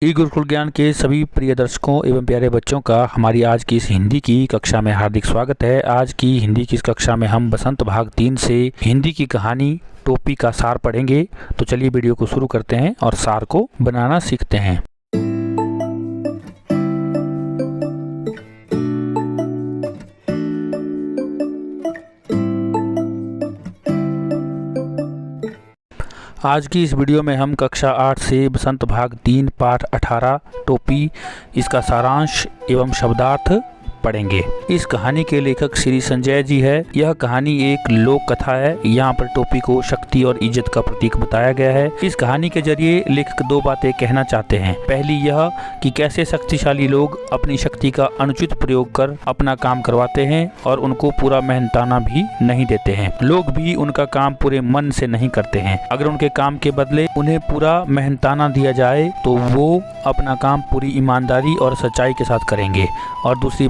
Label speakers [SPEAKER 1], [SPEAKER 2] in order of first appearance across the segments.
[SPEAKER 1] ई गुरुकुल ज्ञान के सभी प्रिय दर्शकों एवं प्यारे बच्चों का हमारी आज की इस हिंदी की कक्षा में हार्दिक स्वागत है। आज की हिंदी की इस कक्षा में हम बसंत भाग 3 से हिंदी की कहानी टोपी का सार पढ़ेंगे। तो चलिए वीडियो को शुरू करते हैं और सार को बनाना सीखते हैं। आज की इस वीडियो में हम कक्षा 8 से बसंत भाग 3 पाठ 18 टोपी इसका सारांश एवं शब्दार्थ पढ़ेंगे। इस कहानी के लेखक श्री संजय जी है। यह कहानी एक लोक कथा है। यहाँ पर टोपी को शक्ति और इज्जत का प्रतीक बताया गया है। इस कहानी के जरिए लेखक दो बातें कहना चाहते हैं। पहली यह कि कैसे शक्तिशाली लोग अपनी शक्ति का अनुचित प्रयोग कर अपना काम करवाते हैं और उनको पूरा मेहनताना भी नहीं देते हैं। लोग भी उनका काम पूरे मन से नहीं करते हैं। अगर उनके काम के बदले उन्हें पूरा मेहनताना दिया जाए तो वो अपना काम पूरी ईमानदारी और सच्चाई के साथ करेंगे। और दूसरी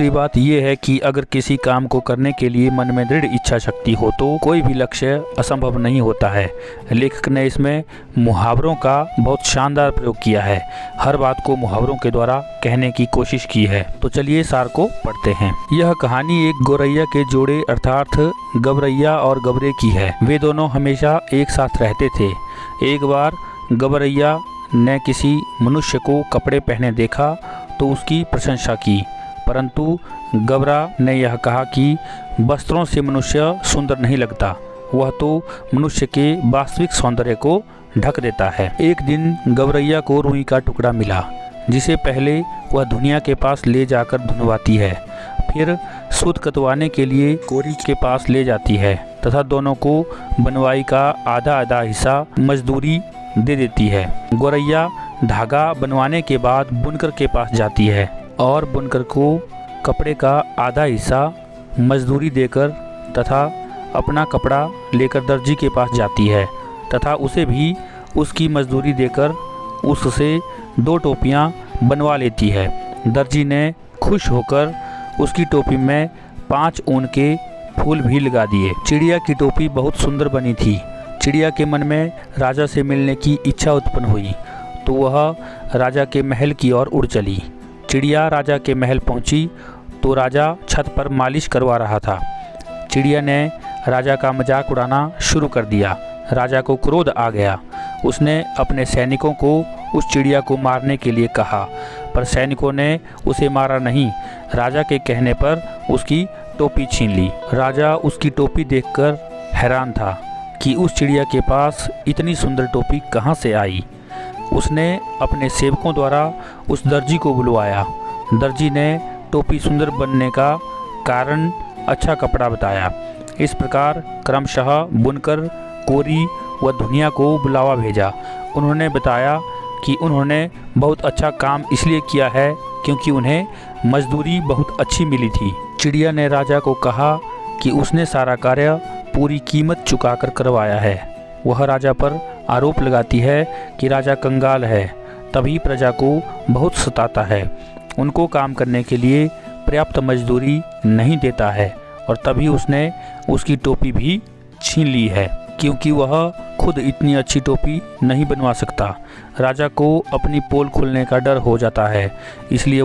[SPEAKER 1] बात ये है कि अगर किसी काम को करने के लिए मन में दृढ़ इच्छा शक्ति हो तो कोई भी लक्ष्य असंभव नहीं होता है। लेखक ने इसमें मुहावरों का बहुत शानदार प्रयोग किया है। हर बात को मुहावरों के द्वारा कहने की कोशिश की है। तो चलिए सार को पढ़ते हैं। यह कहानी एक गौरैया के जोड़े अर्थात गवरैया और गबरे की है। वे दोनों हमेशा एक साथ रहते थे। एक बार गवरैया ने किसी मनुष्य को कपड़े पहने देखा तो उसकी प्रशंसा की, परंतु गबरा ने यह कहा कि वस्त्रों से मनुष्य सुंदर नहीं लगता, वह तो मनुष्य के वास्तविक सौंदर्य को ढक देता है। एक दिन गवरैया को रुई का टुकड़ा मिला जिसे पहले वह धुनिया के पास ले जाकर धुनवाती है, फिर सूत कतवाने के लिए कोरी के पास ले जाती है तथा दोनों को बनवाई का आधा आधा हिस्सा मजदूरी दे देती है। गौरैया धागा बनवाने के बाद बुनकर के पास जाती है और बुनकर को कपड़े का आधा हिस्सा मजदूरी देकर तथा अपना कपड़ा लेकर दर्जी के पास जाती है तथा उसे भी उसकी मजदूरी देकर उससे 2 टोपियां बनवा लेती है। दर्जी ने खुश होकर उसकी टोपी में 5 ऊन के फूल भी लगा दिए। चिड़िया की टोपी बहुत सुंदर बनी थी। चिड़िया के मन में राजा से मिलने की इच्छा उत्पन्न हुई तो वह राजा के महल की ओर उड़ चली। चिड़िया राजा के महल पहुंची तो राजा छत पर मालिश करवा रहा था। चिड़िया ने राजा का मजाक उड़ाना शुरू कर दिया। राजा को क्रोध आ गया। उसने अपने सैनिकों को उस चिड़िया को मारने के लिए कहा, पर सैनिकों ने उसे मारा नहीं। राजा के कहने पर उसकी टोपी छीन ली। राजा उसकी टोपी देखकर हैरान था कि उस चिड़िया के पास इतनी सुंदर टोपी कहाँ से आई। उसने अपने सेवकों द्वारा उस दर्जी को बुलवाया। दर्जी ने टोपी सुंदर बनने का कारण अच्छा कपड़ा बताया। इस प्रकार क्रमशः बुनकर, कोरी व धुनिया को बुलावा भेजा। उन्होंने बताया कि उन्होंने बहुत अच्छा काम इसलिए किया है क्योंकि उन्हें मजदूरी बहुत अच्छी मिली थी। चिड़िया ने राजा को कहा कि उसने सारा कार्य पूरी कीमत चुकाकर करवाया है। वह राजा पर आरोप लगाती है कि राजा कंगाल है, तभी प्रजा को बहुत सताता है, उनको काम करने के लिए पर्याप्त मजदूरी नहीं देता है और तभी उसने उसकी टोपी भी छीन ली है क्योंकि वह खुद इतनी अच्छी टोपी नहीं बनवा सकता। राजा को अपनी पोल खुलने का डर हो जाता है, इसलिए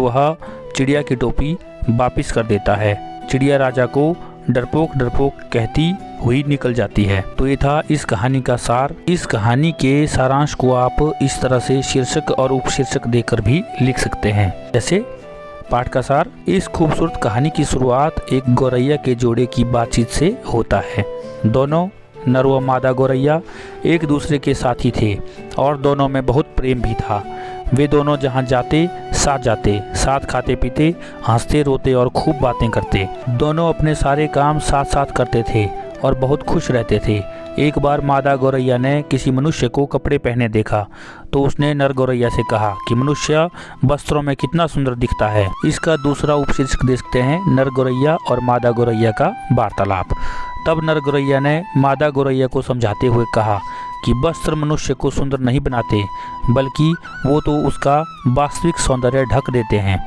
[SPEAKER 1] चिड़िया की टोपी वापस कर देता है। चिड़िया राजा को डरपोक डरपोक कहती हुई निकल जाती है। तो ये था इस कहानी का सार। इस कहानी के सारांश को आप इस तरह से शीर्षक और उपशीर्षक देकर भी लिख सकते हैं। जैसे पाठ का सार, इस खूबसूरत कहानी की शुरुआत एक गौरैया के जोड़े की बातचीत से होता है। दोनों नर व मादा गौरैया एक दूसरे के साथी थे और दोनों में बहुत प्रेम भी था। वे दोनों जहाँ जाते, साथ खाते पीते, हंसते रोते और खूब बातें करते। दोनों अपने सारे काम साथ साथ करते थे और बहुत खुश रहते थे। एक बार मादा गौरैया ने किसी मनुष्य को कपड़े पहने देखा तो उसने नर गौरैया से कहा कि मनुष्य वस्त्रों में कितना सुंदर दिखता है। इसका दूसरा उपशीर्षक देखते हैं, नर गौरैया और मादा गौरैया का वार्तालाप। तब नर गौरैया ने मादा गौरैया को समझाते हुए कहा कि वस्त्र मनुष्य को सुंदर नहीं बनाते, बल्कि वो तो उसका वास्तविक सौंदर्य ढक देते हैं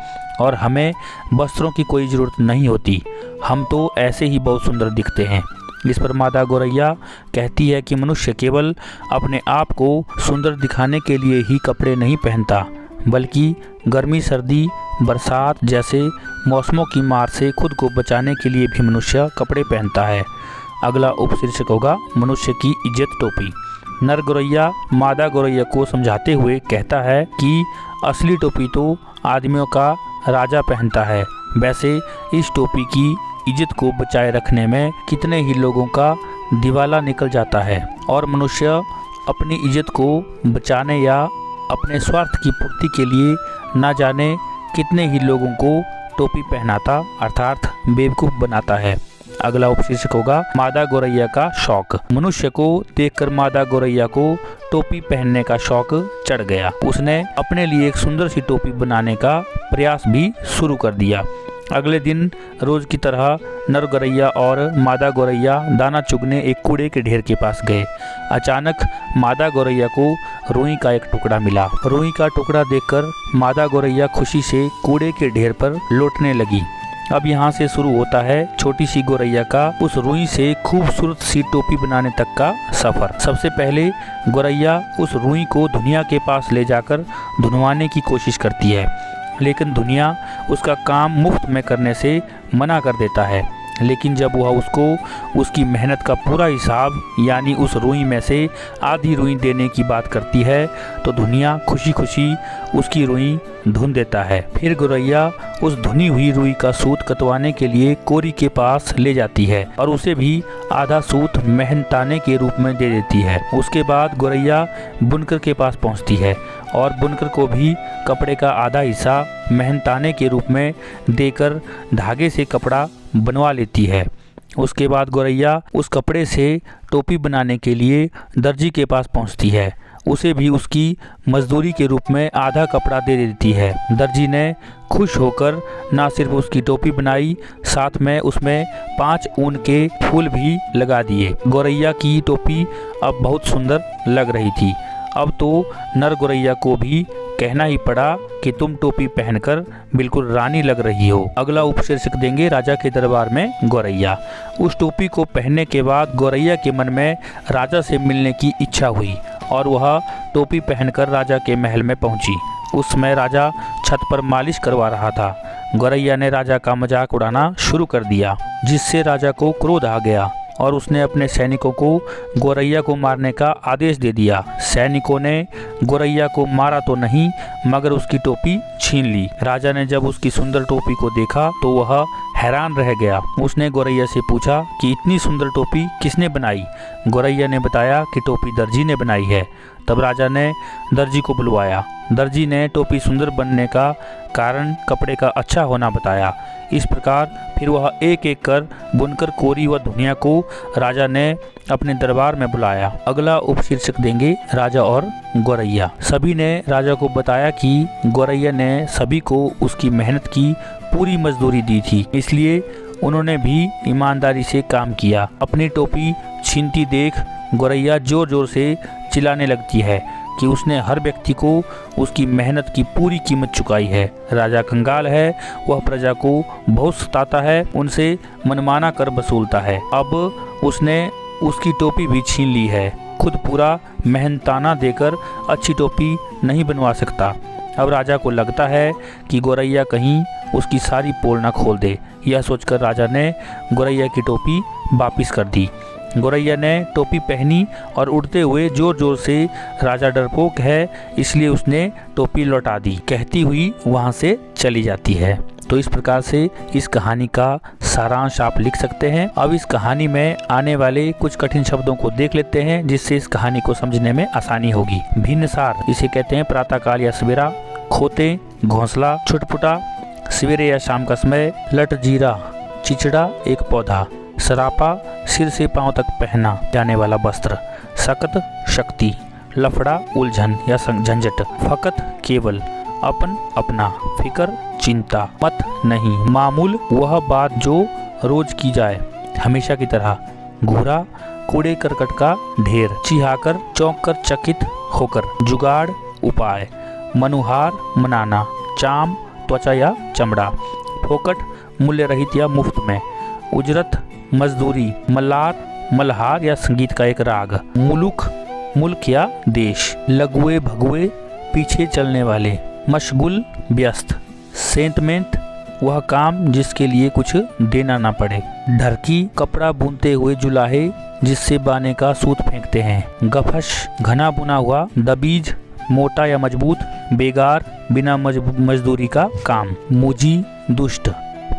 [SPEAKER 1] और हमें वस्त्रों की कोई ज़रूरत नहीं होती। हम तो ऐसे ही बहुत सुंदर दिखते हैं। इस पर मादा गौरैया कहती है कि मनुष्य केवल अपने आप को सुंदर दिखाने के लिए ही कपड़े नहीं पहनता, बल्कि गर्मी, सर्दी, बरसात जैसे मौसमों की मार से खुद को बचाने के लिए भी मनुष्य कपड़े पहनता है। अगला उपशीर्षक होगा मनुष्य की इज्जत टोपी। नर गौरैया मादा गौरैया को समझाते हुए कहता है कि असली टोपी तो आदमियों का राजा पहनता है। वैसे इस टोपी की इज्जत को बचाए रखने में कितने ही लोगों का दिवाला निकल जाता है और मनुष्य अपनी इज्जत को बचाने या अपने स्वार्थ की पूर्ति के लिए ना जाने कितने ही लोगों को टोपी पहनाता अर्थात बेवकूफ़ बनाता है। अगला उपशीर्षक होगा मादा गौरैया का शौक। मनुष्य को देखकर मादा गौरैया को टोपी पहनने का शौक चढ़ गया। उसने अपने लिए एक सुंदर सी टोपी बनाने का प्रयास भी शुरू कर दिया। अगले दिन रोज की तरह नर गौरैया और मादा गौरैया दाना चुगने एक कूड़े के ढेर के पास गए। अचानक मादा गौरैया को रुई का एक टुकड़ा मिला। रुई का टुकड़ा देखकर मादा गौरैया खुशी से कूड़े के ढेर पर लौटने लगी। अब यहाँ से शुरू होता है छोटी सी गौरैया का उस रुई से खूबसूरत सी टोपी बनाने तक का सफर। सबसे पहले गौरैया उस रुई को दुनिया के पास ले जाकर धुनवाने की कोशिश करती है, लेकिन दुनिया उसका काम मुफ्त में करने से मना कर देता है। लेकिन जब वह उसको उसकी मेहनत का पूरा हिसाब यानी उस रुई में से आधी रुई देने की बात करती है तो दुनिया खुशी खुशी उसकी रुई धुन देता है। फिर गौरैया उस धुनी हुई रुई का सूत कतवाने के लिए कोरी के पास ले जाती है और उसे भी आधा सूत मेहनताने के रूप में दे देती है। उसके बाद गौरैया बुनकर के पास पहुंचती है और बुनकर को भी कपड़े का आधा हिस्सा मेहनताने के रूप में देकर धागे से कपड़ा बनवा लेती है। उसके बाद गौरैया उस कपड़े से टोपी बनाने के लिए दर्जी के पास पहुंचती है। उसे भी उसकी मजदूरी के रूप में आधा कपड़ा दे देती है। दर्जी ने खुश होकर ना सिर्फ उसकी टोपी बनाई, साथ में उसमें 5 ऊन के फूल भी लगा दिए। गौरैया की टोपी अब बहुत सुंदर लग रही थी। अब तो नर गौरैया को भी कहना ही पड़ा कि तुम टोपी पहनकर बिल्कुल रानी लग रही हो। अगला उपशीर्षक देंगे राजा के दरबार में गौरैया। उस टोपी को पहनने के बाद गौरैया के मन में राजा से मिलने की इच्छा हुई और वह टोपी पहनकर राजा के महल में पहुंची। उस समय राजा छत पर मालिश करवा रहा था। गौरैया ने राजा का मजाक उड़ाना शुरू कर दिया, जिससे राजा को क्रोध आ गया और उसने अपने सैनिकों को गौरैया को मारने का आदेश दे दिया। सैनिकों ने गौरैया को मारा तो नहीं, मगर उसकी टोपी छीन ली। राजा ने जब उसकी सुंदर टोपी को देखा तो वह हैरान रह गया। उसने गौरैया से पूछा कि इतनी सुंदर टोपी किसने बनाई। गौरैया ने बताया कि टोपी दर्जी ने बनाई है। तब राजा ने दर्जी को बुलवाया। दर्जी ने टोपी सुंदर बनने का कारण कपड़े का अच्छा होना बताया। इस प्रकार फिर वह एक एक कर बुनकर, कोरी व धुनिया को राजा ने अपने दरबार में बुलाया। अगला उपशीर्षक देंगे राजा और गौरैया। सभी ने राजा को बताया कि गौरैया ने सभी को उसकी मेहनत की पूरी मजदूरी दी थी, इसलिए उन्होंने भी ईमानदारी से काम किया। अपनी टोपी छीनती देख गौरैया जोर जोर से चिल्लाने लगती है कि उसने हर व्यक्ति को उसकी मेहनत की पूरी कीमत चुकाई है। राजा कंगाल है, वह प्रजा को बहुत सताता है, उनसे मनमाना कर वसूलता है। अब उसने उसकी टोपी भी छीन ली है। खुद पूरा मेहनताना देकर अच्छी टोपी नहीं बनवा सकता। अब राजा को लगता है कि गौरैया कहीं उसकी सारी पोल न खोल दे। यह सोचकर राजा ने गौरैया की टोपी वापिस कर दी। गौरैया ने टोपी पहनी और उड़ते हुए जोर जोर से राजा डरपोक है इसलिए उसने टोपी लौटा दी कहती हुई वहां से चली जाती है। तो इस प्रकार से इस कहानी का सारांश आप लिख सकते हैं। अब इस कहानी में आने वाले कुछ कठिन शब्दों को देख लेते हैं, जिससे इस कहानी को समझने में आसानी होगी। भिन्न सार इसे कहते हैं प्रातःकाल या सवेरा। खोते घोंसला, छुटपुटा सवेरे या शाम का समय। लट जीरा चिचड़ा एक पौधा। सरापा सिर से पांव तक पहना जाने वाला वस्त्र। सकत शक्ति। लफड़ा उलझन या झंझट। फकत केवल। अपन अपना। फिकर चिंता। मत नहीं। मामूल वह बात जो रोज की जाए हमेशा की तरह। घूरा कूड़े करकट का ढेर। चिहाकर चौंक कर चकित होकर। जुगाड़ उपाय। मनुहार मनाना। चाम त्वचा या चमड़ा। फोकट मूल्य रहित या मुफ्त में। उजरत मजदूरी। मल्लार मल्हार या संगीत का एक राग। मुलुक, मुल्क या देश। लघुए भगुए, पीछे चलने वाले। मशगुल, व्यस्त। सेंटमेंट, वह काम जिसके लिए कुछ देना ना पड़े। ढरकी, कपड़ा बुनते हुए जुलाहे जिससे बाने का सूत फेंकते हैं। गफश, घना बुना हुआ। दबीज, मोटा या मजबूत। बेगार, बिना मजदूरी का काम। मुजी, दुष्ट।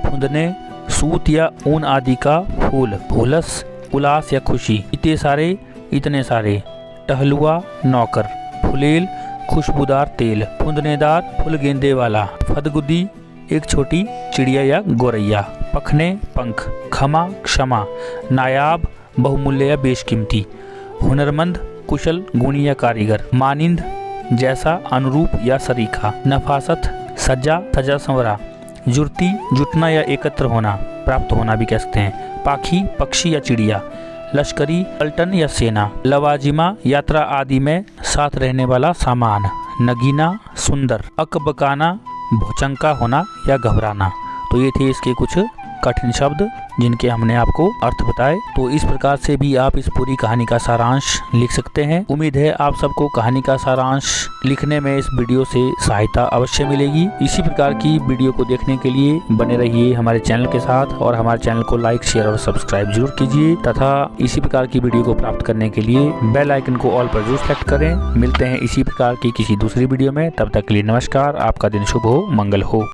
[SPEAKER 1] फुंदने, सूत या ऊन आदि का फूल। हुलस, उल्लास या खुशी। इतने सारे। टहलुआ, नौकर। फुलेल, खुशबूदार तेल। फुंदनेदार, फुल गेंदे वाला। फदगुदी, एक छोटी चिड़िया या गोरैया। पखने, पंख। खमा, क्षमा। नायाब, बहुमूल्य या बेशकीमती। हुनरमंद, कुशल, गुणी या कारीगर। मानिंद, जैसा, अनुरूप या सरीखा। नफासत, सजा, सजा संवरा। जुर्ती, जुटना या एकत्र होना, प्राप्त होना भी कह सकते हैं। पाखी, पक्षी या चिड़िया। लश्करी, पलटन या सेना। लवाजिमा, यात्रा आदि में साथ रहने वाला सामान। नगीना, सुंदर। अकबकाना, भौचंका होना या घबराना। तो ये थे इसके कुछ कठिन शब्द जिनके हमने आपको अर्थ बताए। तो इस प्रकार से भी आप इस पूरी कहानी का सारांश लिख सकते हैं। उम्मीद है आप सबको कहानी का सारांश लिखने में इस वीडियो से सहायता अवश्य मिलेगी। इसी प्रकार की वीडियो को देखने के लिए बने रहिए हमारे चैनल के साथ और हमारे चैनल को लाइक, शेयर और सब्सक्राइब जरूर कीजिए तथा इसी प्रकार की वीडियो को प्राप्त करने के लिए बेल आइकन को ऑल पर जरूर सेलेक्ट करें। मिलते हैं इसी प्रकार की किसी दूसरी वीडियो में, तब तक के लिए नमस्कार। आपका दिन शुभ हो, मंगल हो।